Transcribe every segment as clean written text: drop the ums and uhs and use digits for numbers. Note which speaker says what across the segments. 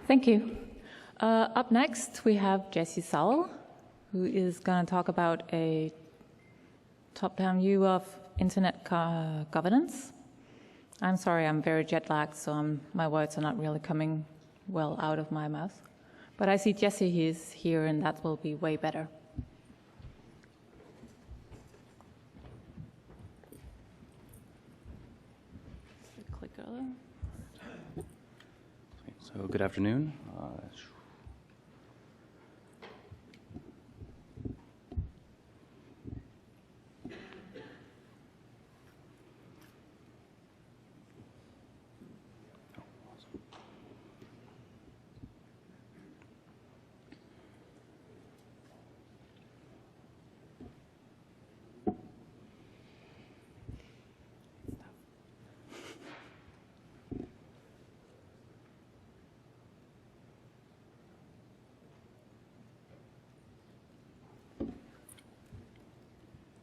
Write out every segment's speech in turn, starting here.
Speaker 1: Thank you. Up next, we have Jesse Sowell, who is going to talk about a top-down view of internet governance. I'm sorry, I'm very jet-lagged, so my words are not really coming well out of my mouth. But I see Jesse is here, and that will be way better. Clicker.
Speaker 2: So good afternoon.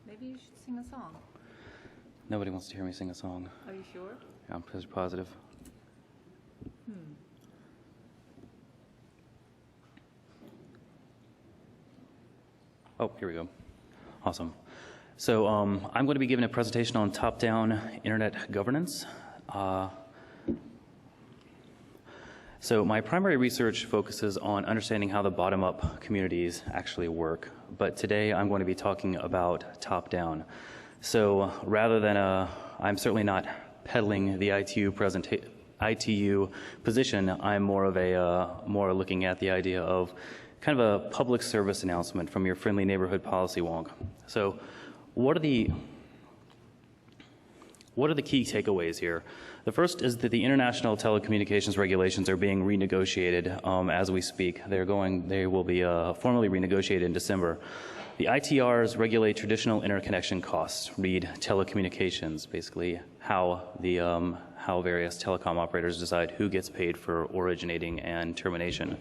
Speaker 1: Maybe you should sing a song.
Speaker 2: Nobody wants to hear me sing a song.
Speaker 1: Are you sure?
Speaker 2: Yeah, I'm pretty positive. Oh, here we go. Awesome. So I'm going to be giving a presentation on top-down internet governance. So my primary research focuses on understanding how the bottom-up communities actually work. But today I'm going to be talking about top-down. So rather than I'm certainly not peddling the ITU position, I'm more looking at the idea of kind of a public service announcement from your friendly neighborhood policy wonk. So what are the key takeaways here? The first is that the international telecommunications regulations are being renegotiated as we speak. They will be formally renegotiated in December. The ITRs regulate traditional interconnection costs, read telecommunications, basically how various telecom operators decide who gets paid for originating and termination.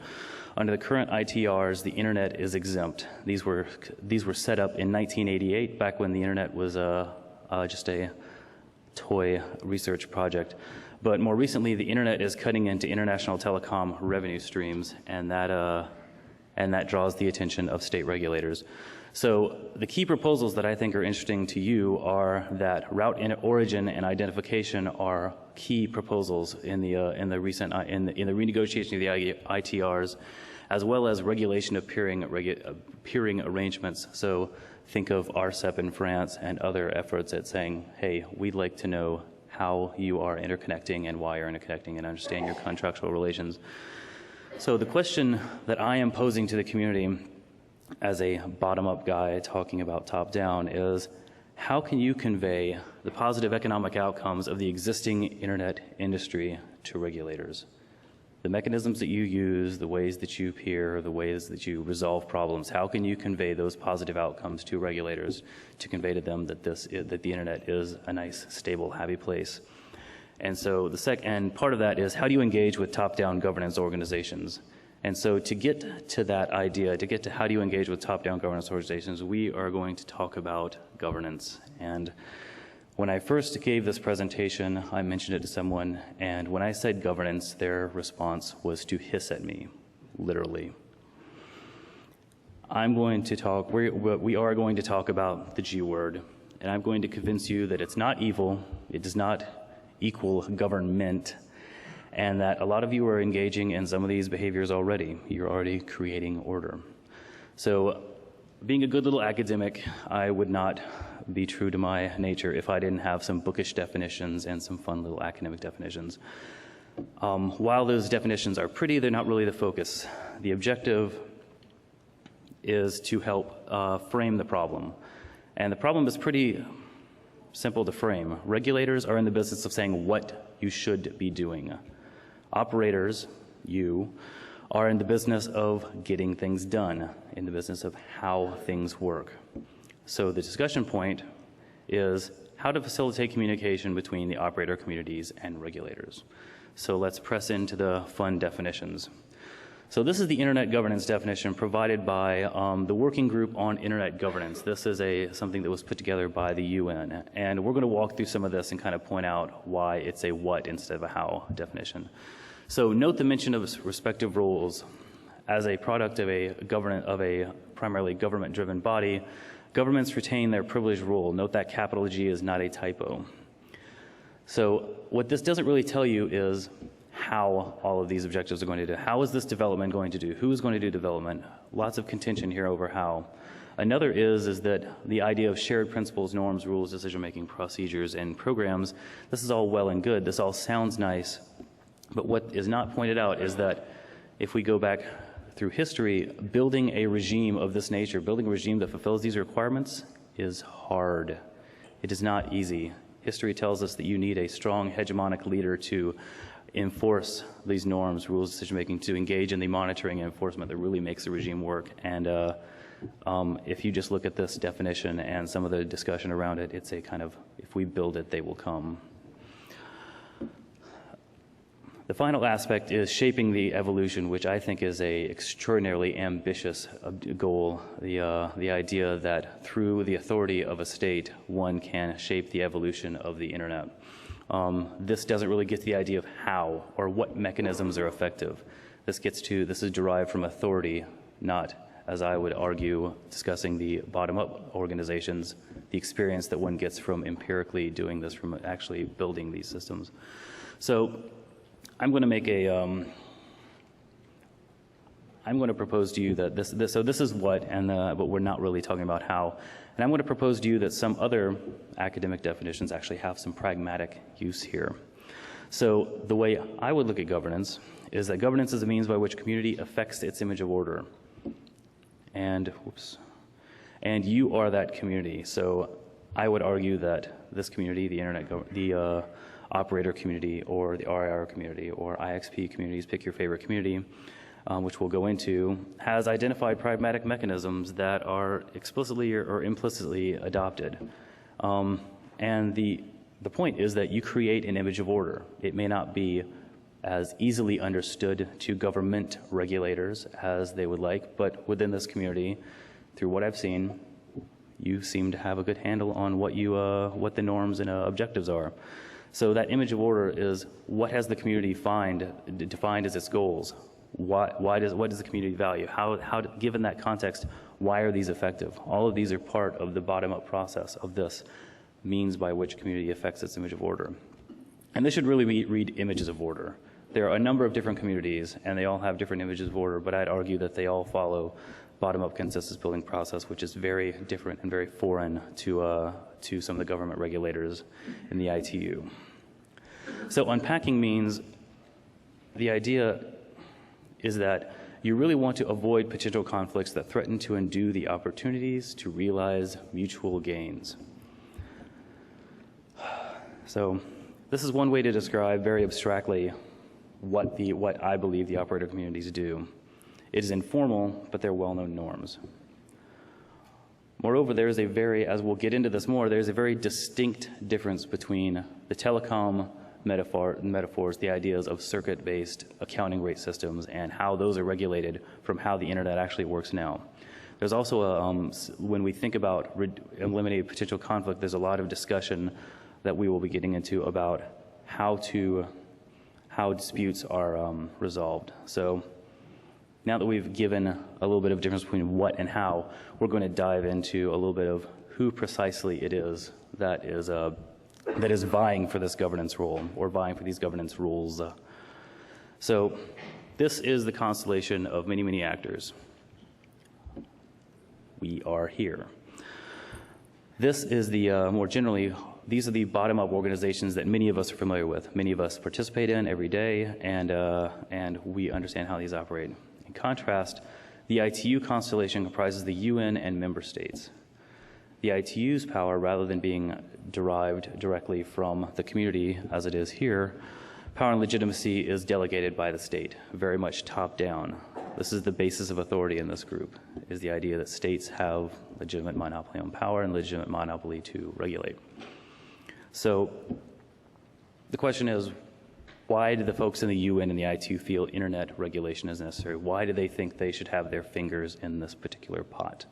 Speaker 2: Under the current ITRs, the internet is exempt. These were set up in 1988, back when the internet was just a toy research project. But more recently, the internet is cutting into international telecom revenue streams, and that draws the attention of state regulators. So the key proposals that I think are interesting to you are that route in origin and identification are key proposals in the renegotiation of the ITRs, as well as regulation of peering arrangements. So think of RCEP in France and other efforts at saying, hey, we'd like to know how you are interconnecting and why you're interconnecting and understand your contractual relations. So the question that I am posing to the community as a bottom-up guy talking about top-down is, how can you convey the positive economic outcomes of the existing internet industry to regulators? The mechanisms that you use, the ways that you peer, the ways that you resolve problems, how can you convey those positive outcomes to regulators to convey to them that the internet is a nice, stable, happy place? And so and part of that is, how do you engage with top-down governance organizations? And so to get to that idea, to get to how do you engage with top-down governance organizations, we are going to talk about governance. And when I first gave this presentation, I mentioned it to someone, and when I said governance, their response was to hiss at me, literally. We are going to talk about the GWord, and I'm going to convince you that it's not evil, it does not equal government, and that a lot of you are engaging in some of these behaviors already. You're already creating order. So being a good little academic, I would not be true to my nature if I didn't have some bookish definitions and some fun little academic definitions. While those definitions are pretty, they're not really the focus. The objective is to help frame the problem. And the problem is pretty simple to frame. Regulators are in the business of saying what you should be doing. Operators, you, are in the business of getting things done, in the business of how things work. So the discussion point is how to facilitate communication between the operator communities and regulators. So let's press into the fun definitions. So this is the Internet governance definition provided by the Working Group on Internet Governance. This is something that was put together by the UN. And we're going to walk through some of this and kind of point out why it's a what instead of a how definition. So note the mention of respective roles. As a product of a primarily government-driven body, governments retain their privileged role. Note that capital G is not a typo. So what this doesn't really tell you is how all of these objectives are going to do. How is this development going to do? Who is going to do development? Lots of contention here over how. Another is that the idea of shared principles, norms, rules, decision-making procedures, and programs, this is all well and good. This all sounds nice. But what is not pointed out is that if we go back through history, building a regime of this nature, building a regime that fulfills these requirements is hard. It is not easy. History tells us that you need a strong hegemonic leader to enforce these norms, rules, decision-making, to engage in the monitoring and enforcement that really makes the regime work. And if you just look at this definition and some of the discussion around it, it's a kind of, if we build it, they will come. The final aspect is shaping the evolution, which I think is a extraordinarily ambitious goal. The idea that through the authority of a state, one can shape the evolution of the internet. This doesn't really get to the idea of how or what mechanisms are effective. This is derived from authority, not, as I would argue, discussing the bottom-up organizations, the experience that one gets from empirically doing this, from actually building these systems. So I'm going to make I'm going to propose to you that this is what, but we're not really talking about how. And I'm going to propose to you that some other academic definitions actually have some pragmatic use here. So the way I would look at governance is that governance is a means by which community affects its image of order. And you are that community. So I would argue that this community, the internet, the operator community, or the RIR community, or IXP communities, pick your favorite community, which we'll go into, has identified pragmatic mechanisms that are explicitly or implicitly adopted. And the point is that you create an image of order. It may not be as easily understood to government regulators as they would like, but within this community, through what I've seen, you seem to have a good handle on what the norms and objectives are. So that image of order is what has the community defined as its goals? What does the community value? Given that context, why are these effective? All of these are part of the bottom-up process of this means by which community affects its image of order. And this should really read images of order. There are a number of different communities, and they all have different images of order, but I'd argue that they all follow bottom-up consensus building process, which is very different and very foreign to some of the government regulators in the ITU. So unpacking means the idea is that you really want to avoid potential conflicts that threaten to undo the opportunities to realize mutual gains. So this is one way to describe very abstractly what I believe the operator communities do. It is informal, but they're well-known norms. Moreover, there is as we'll get into this more, there's a very distinct difference between the telecom metaphors, the ideas of circuit-based accounting rate systems, and how those are regulated from how the internet actually works now. There's also when we think about eliminating potential conflict, there's a lot of discussion that we will be getting into about how disputes are resolved. So now that we've given a little bit of difference between what and how, we're going to dive into a little bit of who precisely it is that is vying for this governance role or vying for these governance rules. So this is the constellation of many, many actors. We are here. This is more generally, these are the bottom-up organizations that many of us are familiar with. Many of us participate in every day, and we understand how these operate. In contrast, the ITU constellation comprises the UN and member states. The ITU's power, rather than being derived directly from the community, as it is here, power and legitimacy is delegated by the state, very much top-down. This is the basis of authority in this group, is the idea that states have legitimate monopoly on power and legitimate monopoly to regulate. So the question is, why do the folks in the UN and the ITU feel internet regulation is necessary? Why do they think they should have their fingers in this particular pot?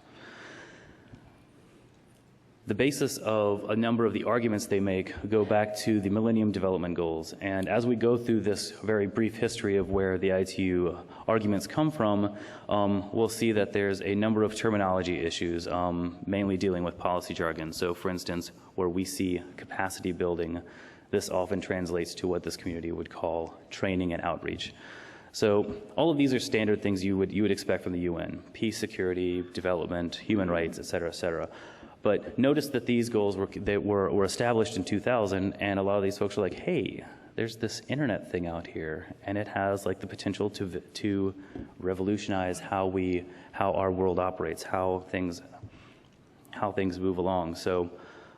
Speaker 2: the basis of a number of the arguments they make go back to the Millennium Development Goals. And as we go through this very brief history of where the ITU arguments come from, we'll see that there's a number of terminology issues, mainly dealing with policy jargon. So for instance, where we see capacity building, this often translates to what this community would call training and outreach. So all of these are standard things you would expect from the UN: peace, security, development, human rights, et cetera, et cetera. But notice that these goals were established in 2000, and a lot of these folks are like, hey, there's this internet thing out here, and it has like the potential to revolutionize how our world operates, how things move along. So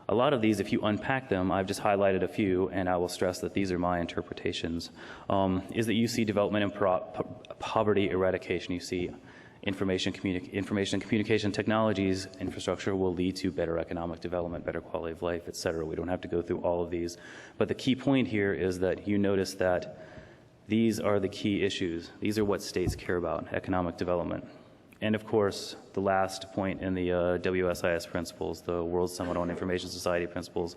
Speaker 2: a lot of these, if you unpack them, I've just highlighted a few, and I will stress that these are my interpretations, is that you see development and poverty eradication. You see information and communication technologies infrastructure will lead to better economic development, better quality of life, et cetera. We don't have to go through all of these. But the key point here is that you notice that these are the key issues. These are what states care about: economic development. And of course, the last point in the WSIS Principles, the World Summit on Information Society Principles,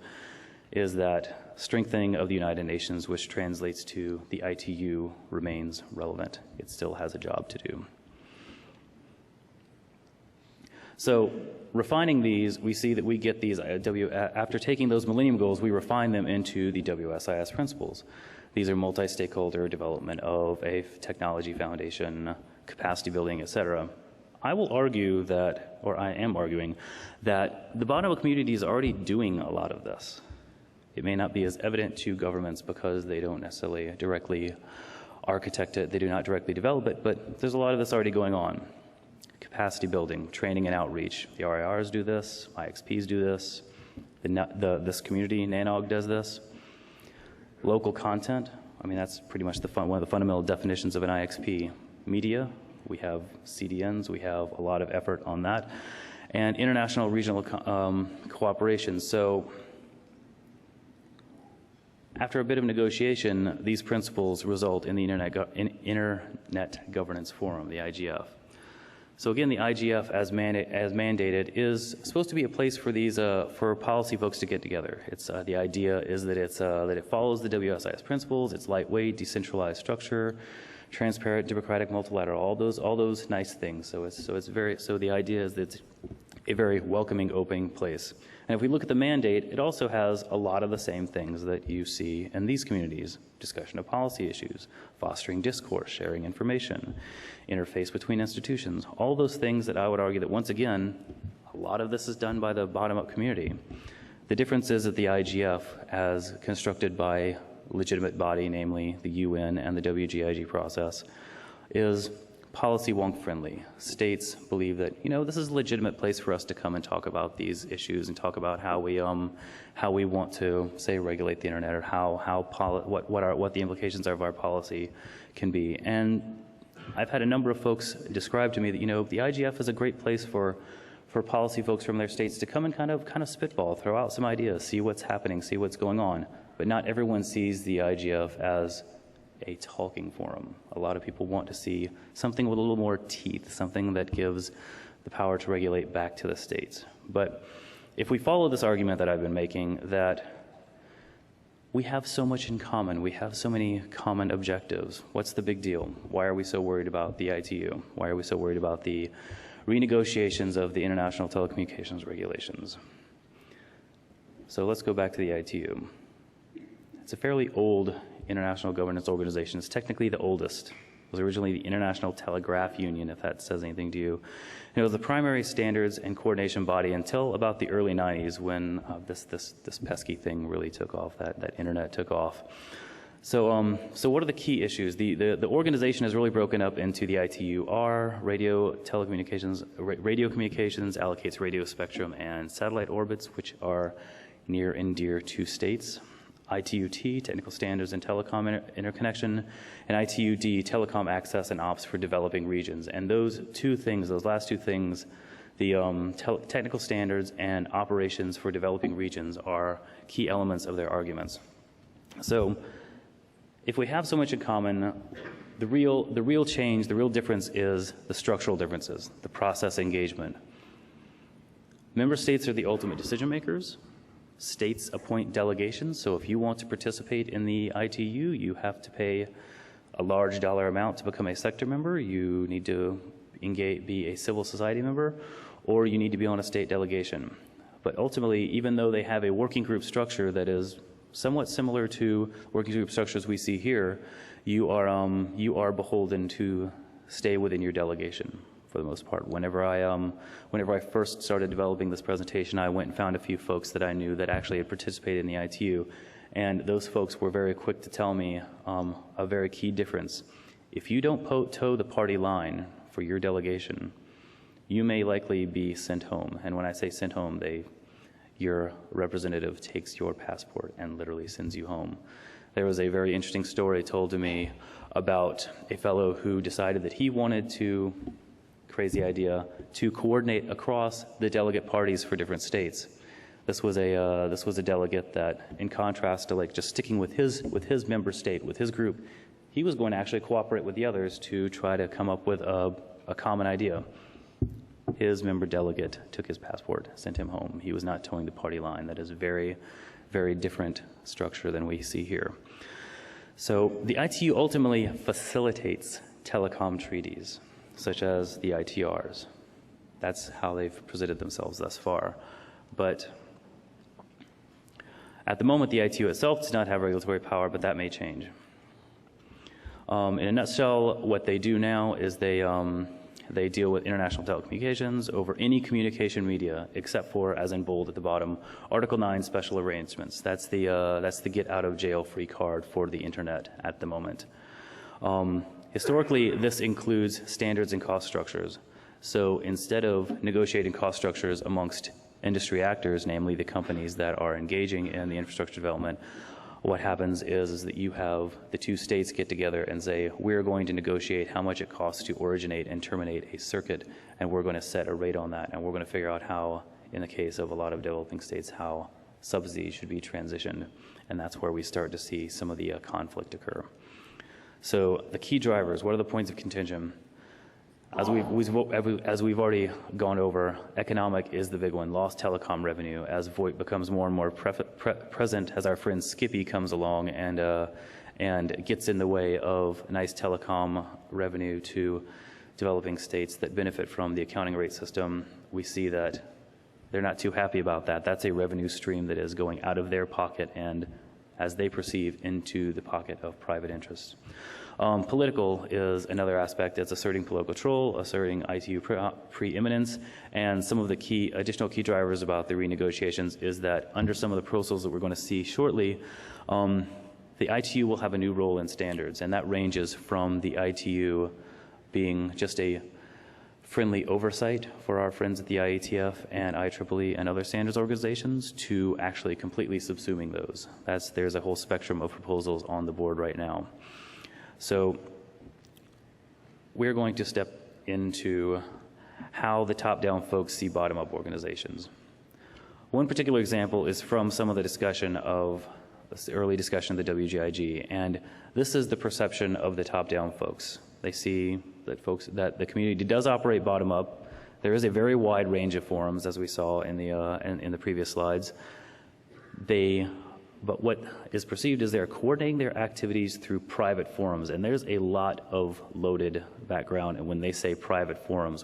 Speaker 2: is that strengthening of the United Nations, which translates to the ITU, remains relevant. It still has a job to do. So refining these, we see that we get these, after taking those Millennium Goals, we refine them into the WSIS Principles. These are multi-stakeholder development of a technology foundation, capacity building, et cetera. I will argue that, or I am arguing, that the bottom-up community is already doing a lot of this. It may not be as evident to governments because they don't necessarily directly architect it, they do not directly develop it, but there's a lot of this already going on. Capacity building, training and outreach. The RIRs do this, IXPs do this, this community, NANOG, does this. Local content, I mean, that's pretty much one of the fundamental definitions of an IXP. Media, we have CDNs, we have a lot of effort on that. And international regional cooperation. So after a bit of negotiation, these principles result in the Internet Governance Forum, the IGF. So again, the IGF, as mandated, is supposed to be a place for these for policy folks to get together. It's the idea is that that it follows the WSIS principles. It's lightweight, decentralized structure, transparent, democratic, multilateral. All those nice things. So the idea is that it's a very welcoming, open place. And if we look at the mandate, it also has a lot of the same things that you see in these communities: discussion of policy issues, fostering discourse, sharing information, interface between institutions, all those things that I would argue that, once again, a lot of this is done by the bottom-up community. The difference is that the IGF, as constructed by legitimate body, namely the UN and the WGIG process, is policy wonk friendly. States believe that, this is a legitimate place for us to come and talk about these issues and talk about how we want to, say, regulate the internet, or what the implications of our policy can be. And I've had a number of folks describe to me that, the IGF is a great place for policy folks from their states to come and kind of spitball, throw out some ideas, see what's happening, see what's going on. But not everyone sees the IGF as a talking forum. A lot of people want to see something with a little more teeth, something that gives the power to regulate back to the states. But if we follow this argument that I've been making, that we have so much in common, we have so many common objectives, what's the big deal? Why are we so worried about the ITU? Why are we so worried about the renegotiations of the international telecommunications regulations? So let's go back to the ITU. It's a fairly old international governance organization. It's technically the oldest. It was originally the International Telegraph Union, if that says anything to you. And it was the primary standards and coordination body until about the early 90s, when this pesky thing really took off, that internet took off. So what are the key issues? The organization is really broken up into the ITU-R, radio communications allocates radio spectrum and satellite orbits, which are near and dear to states. ITU-T, technical standards and telecom interconnection, and ITU-D, telecom access and ops for developing regions. And those last two things, the technical standards and operations for developing regions, are key elements of their arguments. So if we have so much in common, the real change, the real difference is the structural differences, the process engagement. Member states are the ultimate decision makers. States appoint delegations, so if you want to participate in the ITU, you have to pay a large dollar amount to become a sector member. You need to be a civil society member, or you need to be on a state delegation. But ultimately, even though they have a working group structure that is somewhat similar to working group structures we see here, you are beholden to stay within your delegation for the most part. Whenever I first started developing this presentation, I went and found a few folks that I knew that actually had participated in the ITU, and those folks were very quick to tell me a very key difference. If you don't toe the party line for your delegation, you may likely be sent home. And when I say sent home, your representative takes your passport and literally sends you home. There was a very interesting story told to me about a fellow who decided that he wanted to, crazy idea, to coordinate across the delegate parties for different states. This was a delegate that, in contrast to like just sticking with his member state, with his group, he was going to actually cooperate with the others to try to come up with a common idea. His member delegate took his passport, sent him home. He was not towing the party line. That is a very, very different structure than we see here. So the ITU ultimately facilitates telecom treaties, such as the ITRs. That's how they've presented themselves thus far. But at the moment, the ITU itself does not have regulatory power, but that may change. In a nutshell, what they do now is they deal with international telecommunications over any communication media, except for, as in bold at the bottom, Article 9 special arrangements. That's the get out of jail free card for the internet at the moment. Historically, this includes standards and cost structures. So instead of negotiating cost structures amongst industry actors, namely the companies that are engaging in the infrastructure development, what happens is that you have the two states get together and say, we're going to negotiate how much it costs to originate and terminate a circuit, and we're going to set a rate on that, and we're going to figure out how, in the case of a lot of developing states, how subsidies should be transitioned, and that's where we start to see some of the conflict occur. So the key drivers, what are the points of contention? As we've already gone over, economic is the big one, lost telecom revenue as VoIP becomes more and more present as our friend Skippy comes along and gets in the way of nice telecom revenue to developing states that benefit from the accounting rate system. We see that they're not too happy about that. That's a revenue stream that is going out of their pocket and, as they perceive, into the pocket of private interests. Political is another aspect. It's asserting political control, asserting ITU preeminence, and some of the additional key drivers about the renegotiations is that under some of the proposals that we're going to see shortly, the ITU will have a new role in standards, and that ranges from the ITU being just a friendly oversight for our friends at the IETF and IEEE and other standards organizations to actually completely subsuming those. There's a whole spectrum of proposals on the board right now. So we're going to step into how the top-down folks see bottom-up organizations. One particular example is from some of the discussion of the early discussion of the WGIG, and this is the perception of the top-down folks. They see that the community does operate bottom-up. There is a very wide range of forums, as we saw in the previous slides. But what is perceived is they're coordinating their activities through private forums, and there's a lot of loaded background. And when they say private forums,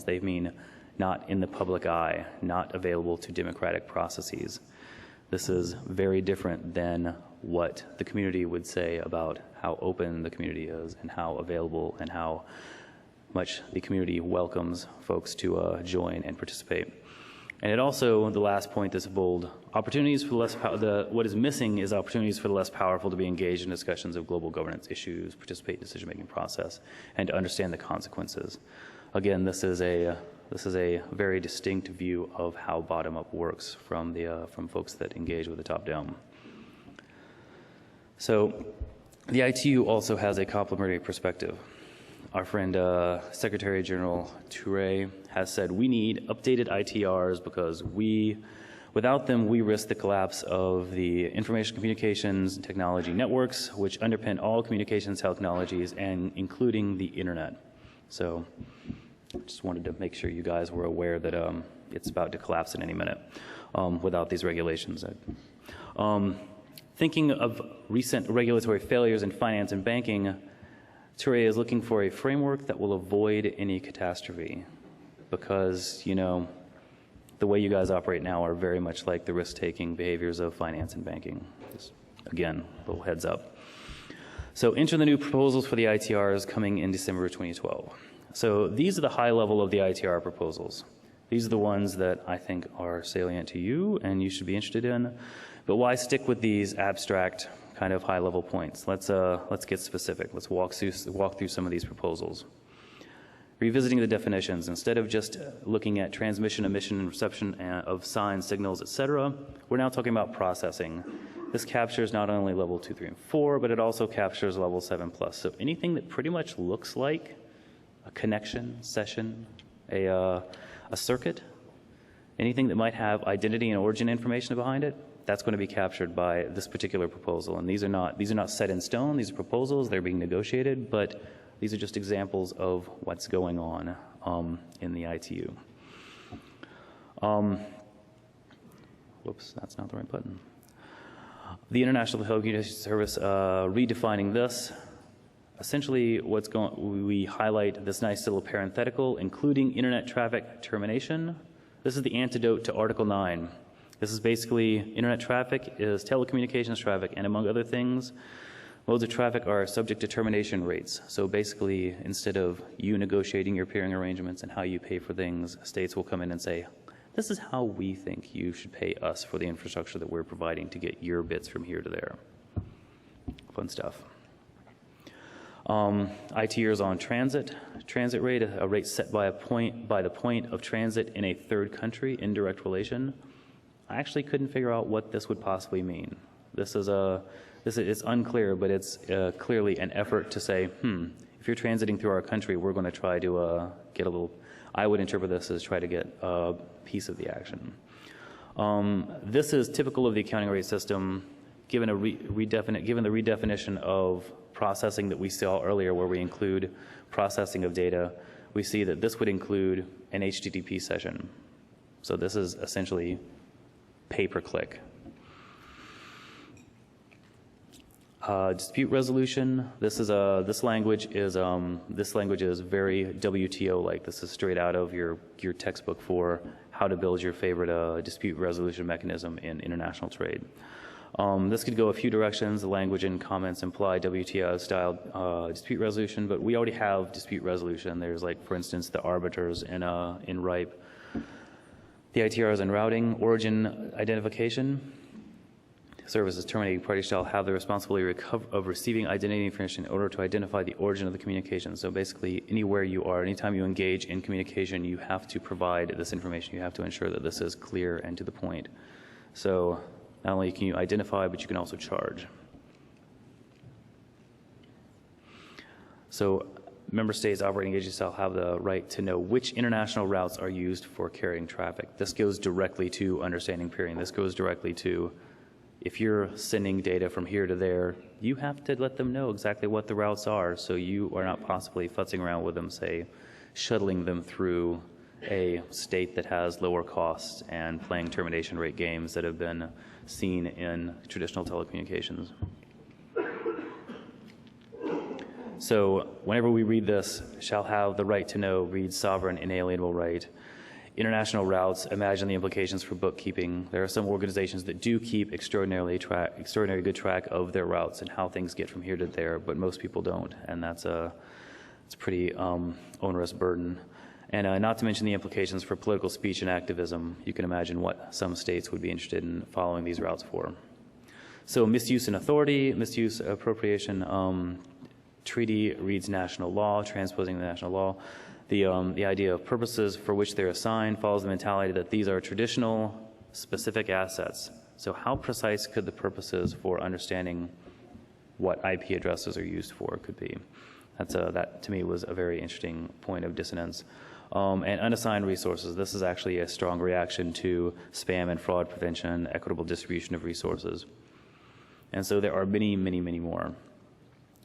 Speaker 2: they mean not in the public eye, not available to democratic processes. This is very different than what the community would say about how open the community is and how available and how much the community welcomes folks to join and participate. And it also, the last point that's bold, opportunities for the less what is missing is opportunities for the less powerful to be engaged in discussions of global governance issues, participate in the decision-making process, and to understand the consequences. Again, this is a very distinct view of how bottom-up works from folks that engage with the top-down. So the ITU also has a complementary perspective. Our friend Secretary General Touré has said we need updated ITRs because without them we risk the collapse of the information communications and technology networks which underpin all communications technologies and including the internet. So I just wanted to make sure you guys were aware that it's about to collapse at any minute without these regulations. Thinking of recent regulatory failures in finance and banking, Toure is looking for a framework that will avoid any catastrophe because, you know, the way you guys operate now are very much like the risk-taking behaviors of finance and banking. Just, again, a little heads up. So enter the new proposals for the ITRs coming in December 2012. So these are the high level of the ITR proposals. These are the ones that I think are salient to you and you should be interested in. But why stick with these abstract kind of high level points? Let's get specific. Let's walk through some of these proposals. Revisiting the definitions, instead of just looking at transmission, emission, and reception of signs, signals, etc., we're now talking about processing. This captures not only level 2, 3, and 4, but it also captures level 7+. So anything that pretty much looks like a connection, session, a circuit, anything that might have identity and origin information behind it, that's going to be captured by this particular proposal. And these are not set in stone. These are proposals. They're being negotiated, but these are just examples of what's going on in the ITU. Whoops, that's not the right button. The International Telecommunication Service redefining this. Essentially, we highlight this nice little parenthetical, including internet traffic termination. This is the antidote to Article 9. This is basically internet traffic is telecommunications traffic, and among other things, modes of traffic are subject to termination rates. So basically, instead of you negotiating your peering arrangements and how you pay for things, states will come in and say, this is how we think you should pay us for the infrastructure that we're providing to get your bits from here to there. Fun stuff. ITRs on transit rate, a rate set by the point of transit in a third country, indirect relation. I actually couldn't figure out what this would possibly mean. It's unclear, but it's clearly an effort to say, if you're transiting through our country, we're going to try to get a little, I would interpret this as try to get a piece of the action. This is typical of the accounting rate system, given the redefinition of processing that we saw earlier, where we include processing of data. We see that this would include an HTTP session. So this is essentially pay-per-click. Dispute resolution. This language is very WTO-like. This is straight out of your textbook for how to build your favorite dispute resolution mechanism in international trade. This could go a few directions. The language and comments imply WTO-style dispute resolution, but we already have dispute resolution. There's, like, for instance, the arbiters in RIPE. The ITRs and routing, origin identification. Services terminating parties shall have the responsibility of receiving identity information in order to identify the origin of the communication. So basically, anywhere you are, anytime you engage in communication, you have to provide this information. You have to ensure that this is clear and to the point. So not only can you identify, but you can also charge. So member states operating agencies shall have the right to know which international routes are used for carrying traffic. This goes directly to understanding peering. This goes directly to, if you're sending data from here to there, you have to let them know exactly what the routes are, so you are not possibly futzing around with them, say, shuttling them through a state that has lower costs and playing termination rate games that have been seen in traditional telecommunications. So whenever we read this, shall have the right to know, read sovereign, inalienable right. International routes, imagine the implications for bookkeeping. There are some organizations that do keep extraordinarily good track of their routes and how things get from here to there, but most people don't, and it's a pretty onerous burden. And not to mention the implications for political speech and activism. You can imagine what some states would be interested in following these routes for. So misuse and authority, misuse, appropriation, treaty reads national law, transposing the national law. The idea of purposes for which they're assigned follows the mentality that these are traditional, specific assets. So how precise could the purposes for understanding what IP addresses are used for could be? That to me was a very interesting point of dissonance. And unassigned resources. This is actually a strong reaction to spam and fraud prevention, equitable distribution of resources. And so there are many, many, many more.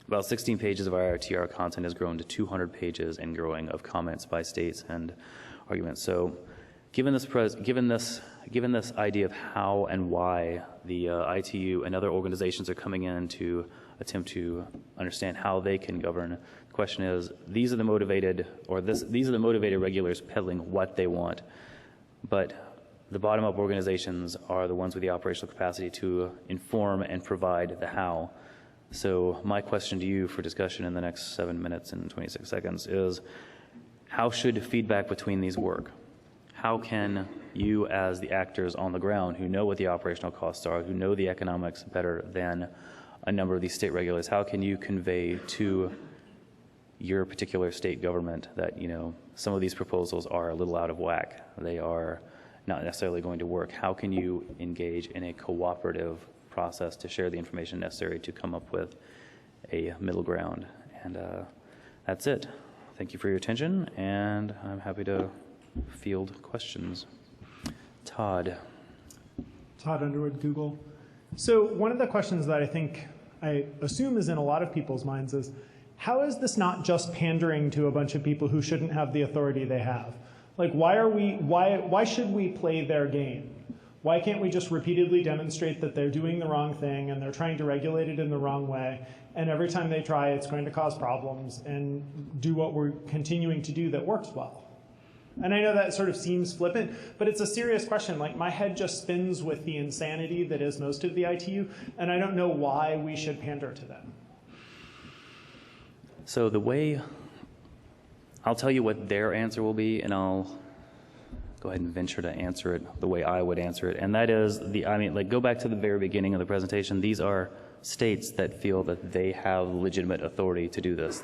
Speaker 2: About 16 pages of our ITR content has grown to 200 pages and growing of comments by states and arguments. So given this idea of how and why the ITU and other organizations are coming in to attempt to understand how they can govern, the question is, these are the motivated regulators peddling what they want, but the bottom-up organizations are the ones with the operational capacity to inform and provide the how. So my question to you for discussion in the next 7 minutes and 26 seconds is, how should feedback between these work? How can you, as the actors on the ground who know what the operational costs are, who know the economics better than a number of these state regulators, how can you convey to your particular state government that, you know, some of these proposals are a little out of whack? They are not necessarily going to work. How can you engage in a cooperative process to share the information necessary to come up with a middle ground? And that's it. Thank you for your attention, and I'm happy to field questions. Todd.
Speaker 3: Todd Underwood, Google. So one of the questions that I assume is in a lot of people's minds is, how is this not just pandering to a bunch of people who shouldn't have the authority they have? Like, why should we play their game? Why can't we just repeatedly demonstrate that they're doing the wrong thing and they're trying to regulate it in the wrong way, and every time they try, it's going to cause problems, and do what we're continuing to do that works well? And I know that sort of seems flippant, but it's a serious question. Like, my head just spins with the insanity that is most of the ITU, and I don't know why we should pander to them.
Speaker 2: So the way, I'll tell you what their answer will be, and I'll go ahead and venture to answer it the way I would answer it. And that is, go back to the very beginning of the presentation. These are states that feel that they have legitimate authority to do this.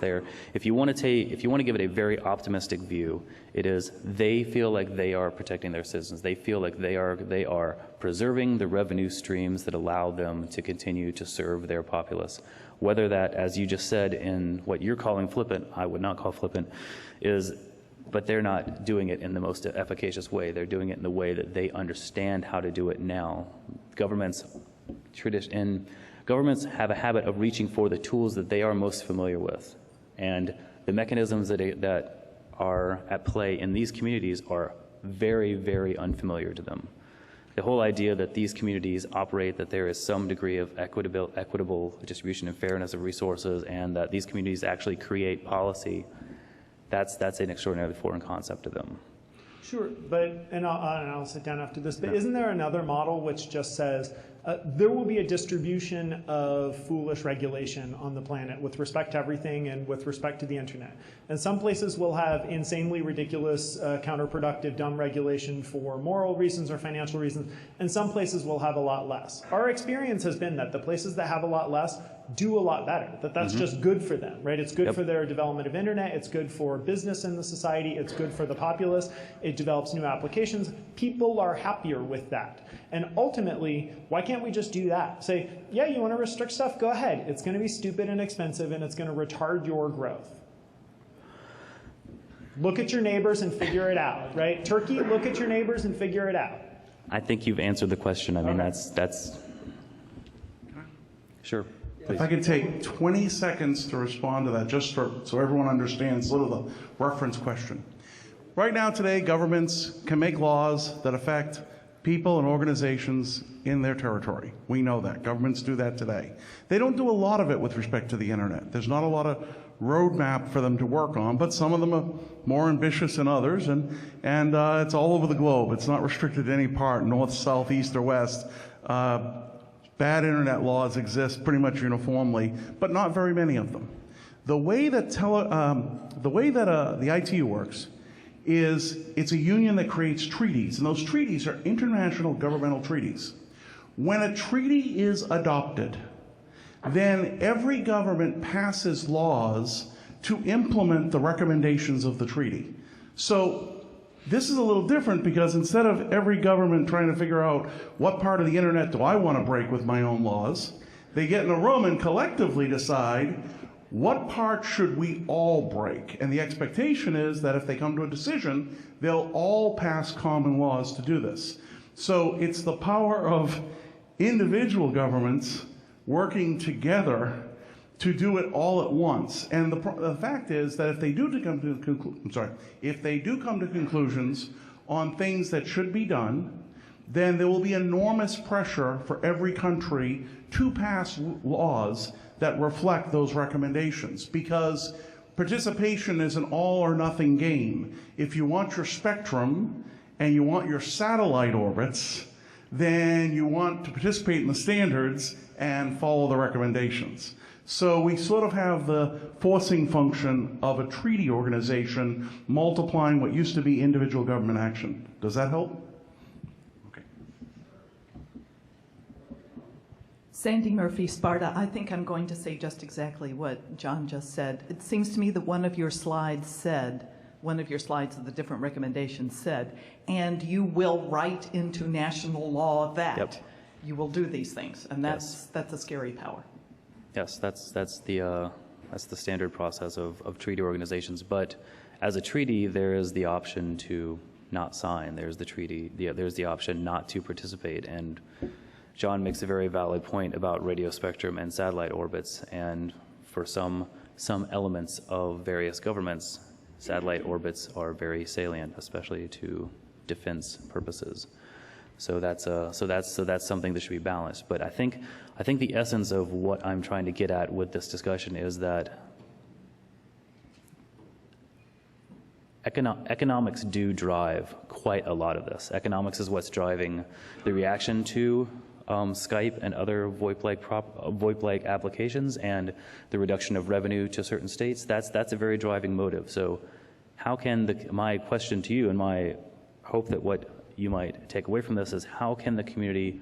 Speaker 2: If you want to give it a very optimistic view, it is they feel like they are protecting their citizens. They feel like they are preserving the revenue streams that allow them to continue to serve their populace. Whether that, as you just said, in what you're calling flippant, I would not call flippant, but they're not doing it in the most efficacious way. They're doing it in the way that they understand how to do it now. Governments have a habit of reaching for the tools that they are most familiar with. And the mechanisms that are at play in these communities are very, very unfamiliar to them. The whole idea that these communities operate, that there is some degree of equitable distribution and fairness of resources, and that these communities actually create policy, that's an extraordinarily foreign concept to them.
Speaker 3: Sure, but, and I'll sit down after this, but isn't there another model which just says there will be a distribution of foolish regulation on the planet with respect to everything and with respect to the internet? And some places will have insanely ridiculous, counterproductive, dumb regulation for moral reasons or financial reasons, and some places will have a lot less. Our experience has been that the places that have a lot less do a lot better, that's just good for them, right? It's good for their development of internet, it's good for business in the society, it's good for the populace, it develops new applications. People are happier with that. And ultimately, why can't we just do that? Say, yeah, you want to restrict stuff? Go ahead. It's going to be stupid and expensive, and it's going to retard your growth. Look at your neighbors and figure it out, right? Turkey, look at your neighbors and figure it out.
Speaker 2: I think you've answered the question. I mean, that's sure. Please.
Speaker 4: If I could take 20 seconds to respond to that, just so everyone understands a little of the reference question. Right now today, governments can make laws that affect people and organizations in their territory. We know that. Governments do that today. They don't do a lot of it with respect to the internet. There's not a lot of roadmap for them to work on, but some of them are more ambitious than others, and it's all over the globe. It's not restricted to any part, north, south, east, or west. Bad internet laws exist pretty much uniformly, but not very many of them. The way that the ITU works is it's a union that creates treaties, and those treaties are international governmental treaties. When a treaty is adopted, then every government passes laws to implement the recommendations of the treaty. So this is a little different because instead of every government trying to figure out what part of the internet do I want to break with my own laws, they get in a room and collectively decide what part should we all break. And the expectation is that if they come to a decision, they'll all pass common laws to do this. So it's the power of individual governments working together to do it all at once. And the fact is that if they do come to conclusions on things that should be done, then there will be enormous pressure for every country to pass laws that reflect those recommendations, because participation is an all or nothing game. If you want your spectrum and you want your satellite orbits, then you want to participate in the standards and follow the recommendations. So we sort of have the forcing function of a treaty organization multiplying what used to be individual government action. Does that help? Okay.
Speaker 5: Sandy Murphy, Sparta. I think I'm going to say just exactly what John just said. It seems to me that one of your slides of the different recommendations said, and you will write into national law that you will do these things, and that's a scary power.
Speaker 2: Yes, that's the standard process of treaty organizations. But as a treaty, there is the option to not sign. There's the option not to participate. And John makes a very valid point about radio spectrum and satellite orbits. And for some elements of various governments, satellite orbits are very salient, especially to defense purposes. So that's something that should be balanced. But I think the essence of what I'm trying to get at with this discussion is that economics do drive quite a lot of this. Economics is what's driving the reaction to Skype and other VoIP-like applications, and the reduction of revenue to certain states. That's a very driving motive. So how can my question to you, and my hope that what you might take away from this, is how can the community,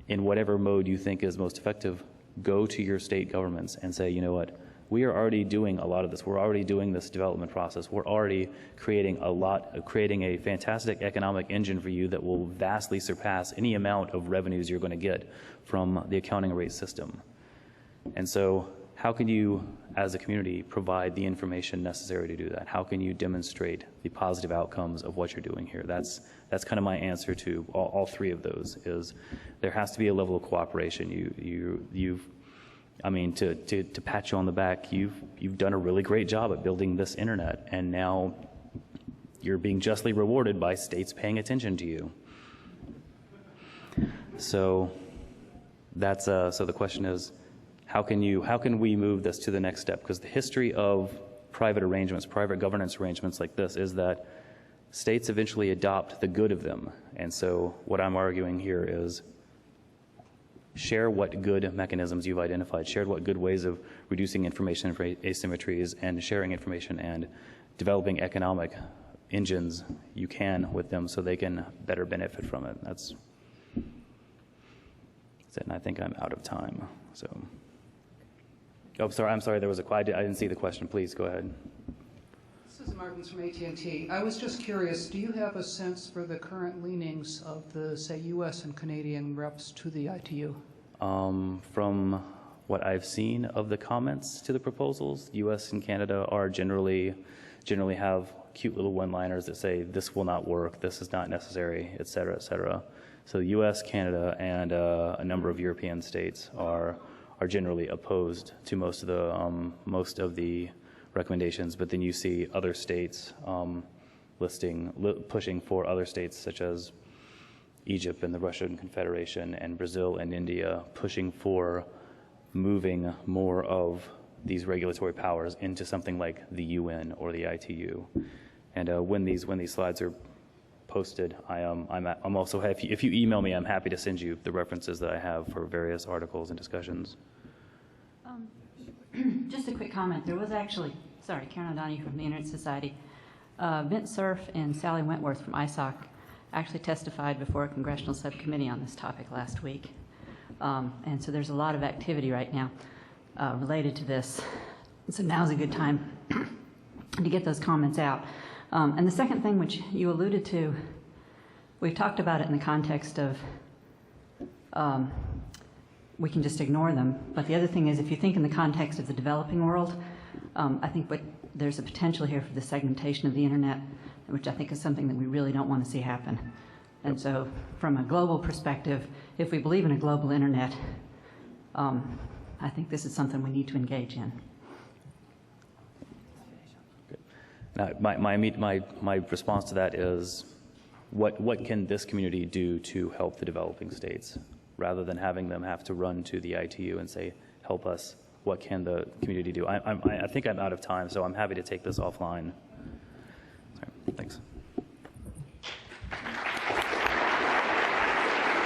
Speaker 2: in whatever mode you think is most effective, go to your state governments and say, you know what, we are already doing a lot of this. We're already doing this development process. We're already creating a fantastic economic engine for you that will vastly surpass any amount of revenues you're going to get from the accounting rate system. And so how can you, as a community, provide the information necessary to do that? How can you demonstrate the positive outcomes of what you're doing here? That's kind of my answer to all three of those. Is there has to be a level of cooperation. To pat you on the back, you've done a really great job at building this internet, and now you're being justly rewarded by states paying attention to you. So so the question is, how can we move this to the next step? Because the history of private governance arrangements like this is that states eventually adopt the good of them. And so what I'm arguing here is share what good mechanisms you've identified, share what good ways of reducing information asymmetries and sharing information and developing economic engines you can with them so they can better benefit from it. That's it, and I think I'm out of time. So. Oh, sorry. I'm sorry. There was I didn't see the question. Please go ahead.
Speaker 6: This is Martins from AT&T. I was just curious. Do you have a sense for the current leanings of the, say, U.S. and Canadian reps to the ITU?
Speaker 2: From what I've seen of the comments to the proposals, U.S. and Canada are generally have cute little one-liners that say this will not work, this is not necessary, et cetera, et cetera. So U.S., Canada, and a number of European states are generally opposed to most of the recommendations, but then you see other states pushing for other states such as Egypt and the Russian Confederation and Brazil and India pushing for moving more of these regulatory powers into something like the UN or the ITU. And when these slides are posted, I'm also if you email me, I'm happy to send you the references that I have for various articles and discussions.
Speaker 7: Just a quick comment. There was actually, Karen O'Donoghue from the Internet Society, Vint Cerf and Sally Wentworth from ISOC actually testified before a congressional subcommittee on this topic last week. And so there's a lot of activity right now related to this. So now's a good time to get those comments out. And the second thing, which you alluded to, we've talked about it in the context of we can just ignore them. But the other thing is, if you think in the context of the developing world, I think there's a potential here for the segmentation of the internet, which I think is something that we really don't want to see happen. And so from a global perspective, if we believe in a global internet, I think this is something we need to engage in.
Speaker 2: My response to that is, what can this community do to help the developing states, rather than having them have to run to the ITU and say, help us, what can the community do? I think I'm out of time, so I'm happy to take this offline. Sorry, thanks.